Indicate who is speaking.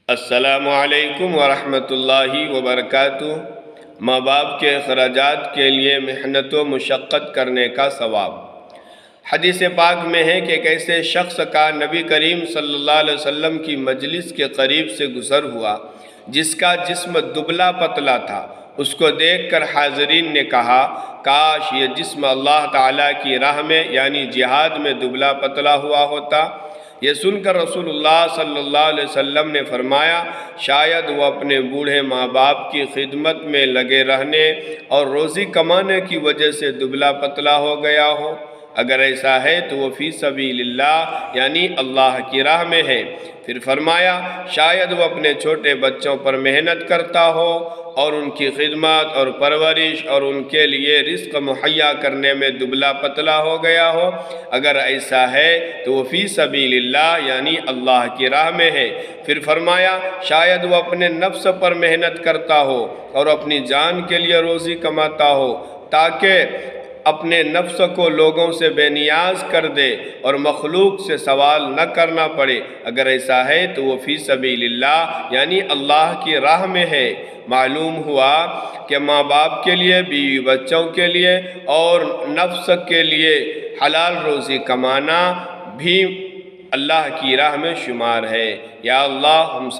Speaker 1: السلام علیکم ورحمۃ اللہ وبرکاتہ۔ ماں باپ کے اخراجات کے لیے محنت و مشقت کرنے کا ثواب۔ حدیث پاک میں ہے کہ ایک ایسے شخص کا نبی کریم صلی اللہ علیہ وسلم کی مجلس کے قریب سے گزر ہوا جس کا جسم دبلا پتلا تھا۔ اس کو دیکھ کر حاضرین نے کہا، کاش یہ جسم اللہ تعالیٰ کی راہ میں یعنی جہاد میں دبلا پتلا ہوا ہوتا۔ یہ سن کر رسول اللہ صلی اللہ علیہ وسلم نے فرمایا، شاید وہ اپنے بوڑھے ماں باپ کی خدمت میں لگے رہنے اور روزی کمانے کی وجہ سے دبلا پتلا ہو گیا ہو۔ اگر ایسا ہے تو وہ فی سبیل اللہ یعنی اللہ کی راہ میں ہے۔ پھر فرمایا، شاید وہ اپنے چھوٹے بچوں پر محنت کرتا ہو اور ان کی خدمت اور پرورش اور ان کے لیے رزق مہیا کرنے میں دبلا پتلا ہو گیا ہو۔ اگر ایسا ہے تو وہ فی سبیل اللہ یعنی اللہ کی راہ میں ہے۔ پھر فرمایا، شاید وہ اپنے نفس پر محنت کرتا ہو اور اپنی جان کے لیے روزی کماتا ہو تاکہ اپنے نفس کو لوگوں سے بے نیاز کر دے اور مخلوق سے سوال نہ کرنا پڑے۔ اگر ایسا ہے تو وہ فی سبیل اللہ یعنی اللہ کی راہ میں ہے۔ معلوم ہوا کہ ماں باپ کے لیے، بیوی بچوں کے لیے اور نفس کے لیے حلال روزی کمانا بھی اللہ کی راہ میں شمار ہے۔ یا اللہ ہم